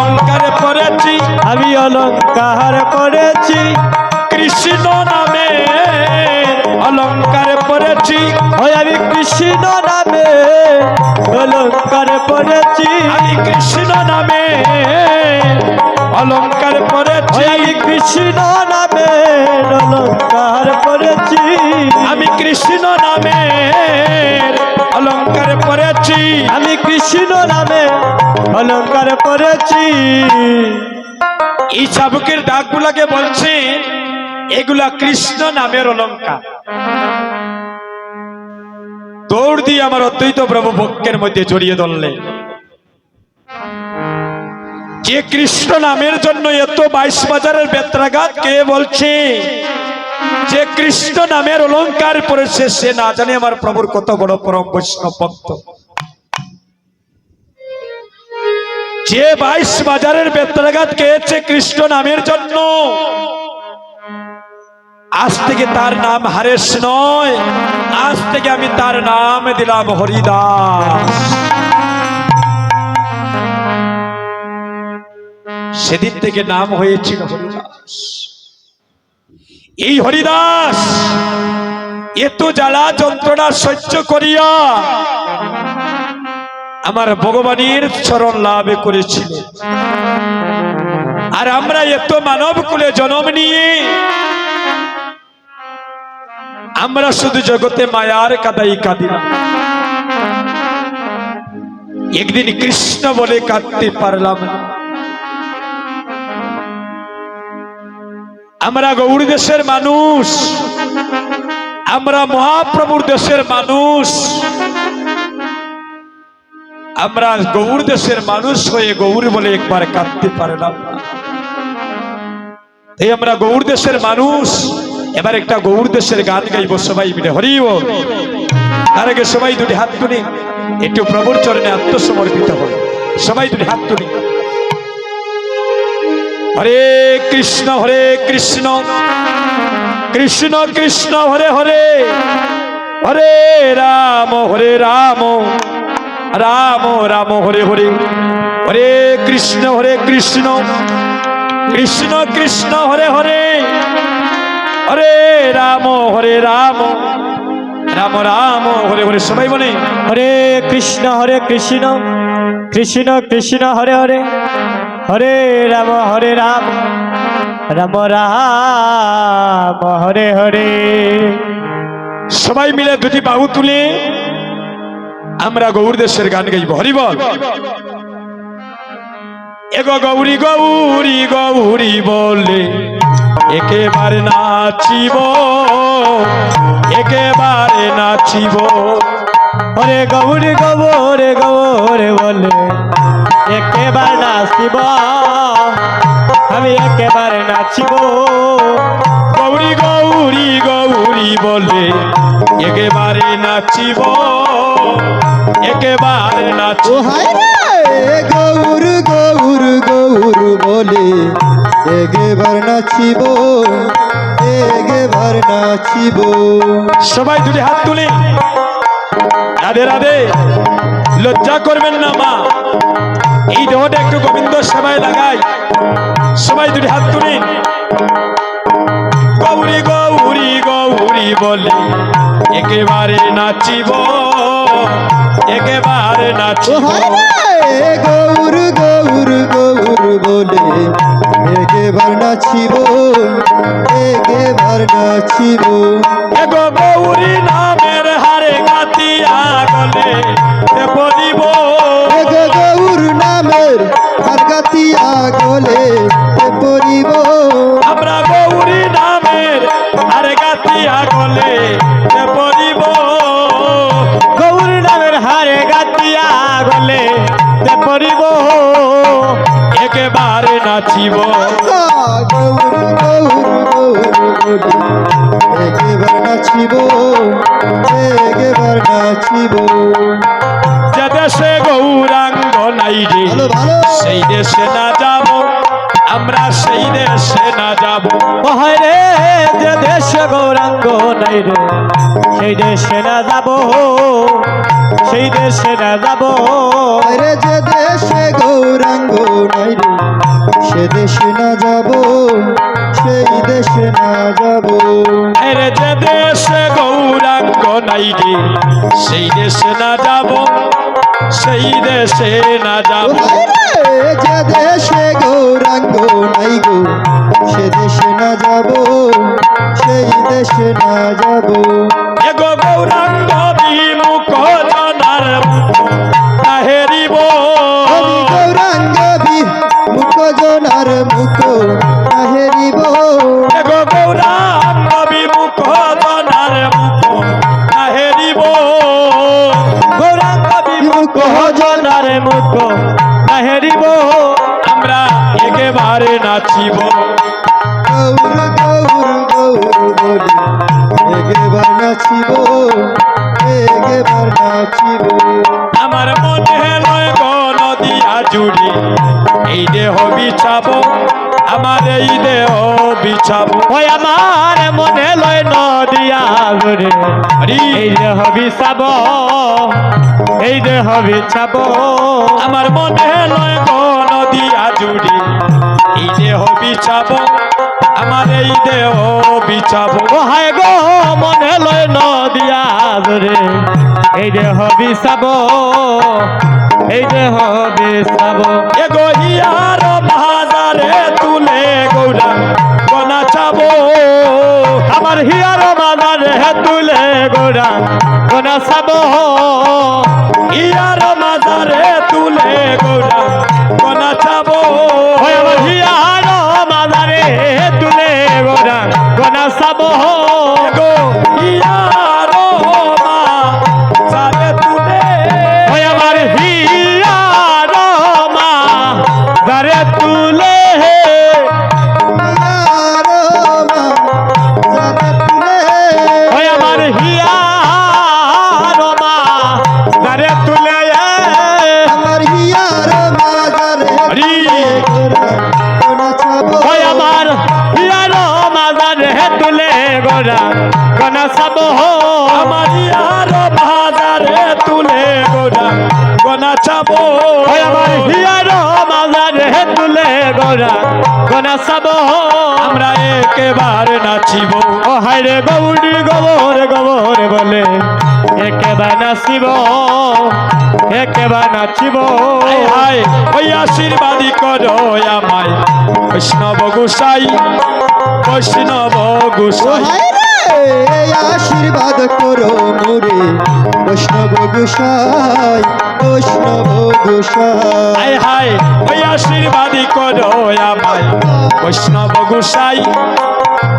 অলঙ্কার পড়েছি, আমি অলঙ্কার পড়েছি, কৃষ্ণ নামে অলঙ্কার পড়েছি, ওই আমি কৃষ্ণ নামে অলঙ্কার পড়েছি, আমি কৃষ্ণ নামে অলঙ্কার পড়েছি, ওই আমি কৃষ্ণ নামে অলঙ্কার পড়েছি, আমি কৃষ্ণ নামে অলঙ্কার পড়েছি, আমি কৃষ্ণ নামে অলঙ্কার পড়েছি। এই চাবুকের ডাকগুলাকে বলছে এগুলা কৃষ্ণ নামের অলঙ্কার। দৌড় দিয়ে আমার অদ্বৈত প্রভু বক্ষের মধ্যে জড়িয়ে ধরলে, যে কৃষ্ণ নামের জন্য এত 22 বাজারের বেত্রাঘাত কে বলছে, যে কৃষ্ণ নামের অলঙ্কার পড়েছে সে না জানে আমার প্রভুর কত বড় পরম বৈষ্ণব ভক্ত। যে 22 বাজারের বেত্রাঘাত খেয়েছে কৃষ্ণ নামের জন্য, আজ থেকে তার নাম হারেশ নয়, আজ থেকে আমি তার নাম দিলাম হরিদাস। সেদিন থেকে নাম হয়েছিল হরিদাস। এই হরিদাস এত জ্বালা যন্ত্রণা সহ্য করিয়া আমার ভগবানের চরণ লাভ করেছিল। আর আমরা এত মানব কুলে জন্ম নিয়ে আমরা শুধু জগতে মায়ার কাদাই কাঁদিলাম, একদিন কৃষ্ণ বলে কাঁদতে পারলাম না। আমরা গৌর দেশের মানুষ, আমরা মহাপ্রভুর দেশের মানুষ, আমরা গৌর দেশের মানুষ হয়ে গৌর বলে একবার কাঁদতে পারলাম না। এই আমরা গৌর দেশের মানুষ, এবার একটা গৌর দেশের গান গাইব সবাই মিলে, হরি বল। তার আগে সবাই দুটি হাত তুলি, একটু প্রভুর চরণে আত্মসমর্পিত হল। সবাই দুটি হাত তুলি। হরে কৃষ্ণ কৃষ্ণ কৃষ্ণ হরে হরে, হরে রাম রাম রাম হরে হরে, হরে কৃষ্ণ কৃষ্ণ কৃষ্ণ হরে হরে, হরে রাম রাম রাম হরে হরে। সবাই বলে হরে কৃষ্ণ কৃষ্ণ কৃষ্ণ হরে হরে, হরে রাম রাম রাম হরে হরে। সবাই মিলে দুটি বাহু তুলে আমরা গৌর দেশের গান গাইব, হরি বল। এগো গৌরী গৌরী গৌরী বলে একেবারে নাচিব, একেবারে নাচিব। হরে গৌরী গৌরে গৌরে বলে একেবারে নাচিব, আমি একেবারে নাচিব। গৌরী গৌরী গৌরী বলে একেবারে নাচিব, একেবারে নাচিব। গৌর গৌর গৌর বলে একেবার নাচিব, একেবার নাচিব। সবাই দুটি হাত তুলি, রাধে রাধে। লজ্জা করবেন না মা, এই দেহটা একটু গোবিন্দ সেবায় লাগাই। সবাই দুটি হাত তুলি। গৌরী গৌরী গৌরী বলে একেবারে নাচিব, একেবারে নাচিব। গৌর গৌর গৌর বলে একেবার নাচিব, একেবার নাচিব। এগো গৌরী নামের হারে গাতিয়া গলে পড়িব, গৌর নামের হার গাতিয়া গলে পড়িব। আমরা গৌরী নামের হারে গাতিয়া গলে পড়িব, গৌর নামের হারে গাতিয়া গলে পড়িব, একেবারে নাচিব। গৌর গৌর গৌর বলে একেবার নাচিব, একেবার নাচিব। যে দেশে গৌরাঙ্গ নাই রে সেই দেশে না যাব, আমরা সেই দেশে না যাব। রে যে দেশে গৌরাঙ্গ নাই রে সেই দেশে না যাব, সেই দেশে না যাব। রে যে দেশে গৌরাঙ্গ নাই রে দেশে না যাব সেই দেশে না যাব আরে যে দেশে গৌরাঙ্গ নাই রে সেই দেশে না যাব সেই দেশে না যাব যে দেশে গৌরাঙ্গ নাই গো সে দেশে না যাব সেই দেশে না যাব এগো গৌরাঙ্গ বিমুখ জনার তাহেরিব আমি গৌরাঙ্গ মুখ জনার মুখ তাহেরিব এগো গৌরাঙ্গ বিমুখ জনার মুখ তাহেরিব গৌরাঙ্গ বিমুখ জনার মুখ হেরিব আমরা একেবারে নাচিব গৌর গৌর গৌর বলি একেবার নাচিব একেবার নাচিব আমার মনে লয় গো নদিয়া জুড়ি এই দেহ বিছাব আমার এই দেহ বিছাব ওই আমার মনে লয় নদিয়া জুড়ে এই দেহ বিছাব এই দেহ বিছাব আমার মনে লয় গো নদিয়া জুড়ি এই দেহ বিছাব আমার এই দেহ বিছাব ও হায় গো মনে লয় নদিয়া জুড়ে এই দেহ বিছাব এই দেহ বিছাব এগো হিয়ার বাজারে তুলে গৌরা গনা চাব আমার হিয়ার মাদারে তুলে গোরা গোনা সাব হিয়ার মাজারে তুলে গৌরা গনা চাব ওই আমার হিয়ার মাদারে তুলে গোরা গোনা সাব এগো হিয়ার মাজারে তুলে ওই আমার হিয়ার মাদারে তুলে ওই আমার হিয়ার মাদারে তুলে আমার হিয়ার মাজারে ওই আমার হিয়ার মাদারে তুলে গোরা গোনা সাব আমার হিয়ার বাজারে তুলে গৌরা গনা চাব ওই আমার হিয়ার মাদারে তুলে গোরা গোনা সাব আমরা একেবারে নাচিব ও হায়রে গৌরী গোবর গোবর বলে একেবার নাচিব একেবার নাচিব হায় হায় ওই আশীর্বাদী করো আমায় বৈষ্ণব গোসাই বৈষ্ণব গোসাই আশীর্বাদ করো মোরে বৈষ্ণব গোসাই বৈষ্ণব গোসাই হায় হায় ওই আশীর্বাদী করো আমায় বৈষ্ণব গোসাই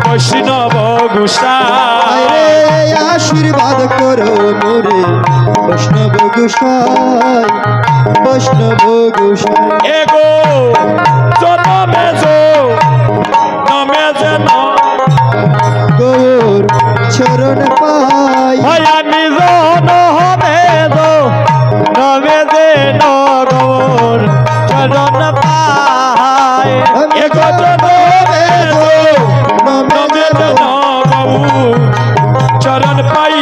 বৈষ্ণব গোসাই আশীর্বাদ করো মোরে বৈষ্ণব গোসাই বৈষ্ণব গোসাই এগো জনমে জো নমে যেন গৌর চরণ পাই ওই আমি জন হবে দো নবে দে নগর চরণ পায় এগো জনমে জো নমে যেন বাবু চরণ পাই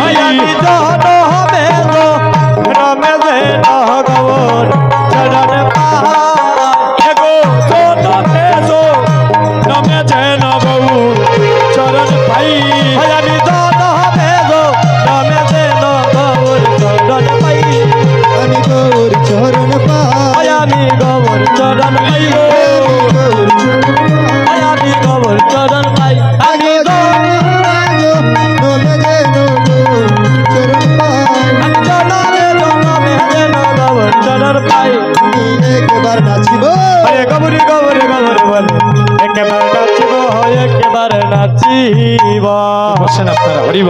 ওই আমি জন হবে দো নবে দে নগর চরণ পায় এগো জনমে জো নমে যেন বাবু চরণ পাই ওই আমি জন হবে দো নবে দে নগর চরণ পাই আমি গৌর চরণ পাই ওই আমি গবর চরণ পাই গৌর চরণ ওই আমি গবর চরণ পাই আমি চরণ পাই একবার নাচিব হরে গবরি গবরি গবরি বলে একেবারে নাচিব একেবারে নাচিব বসেন আপনারা হরিব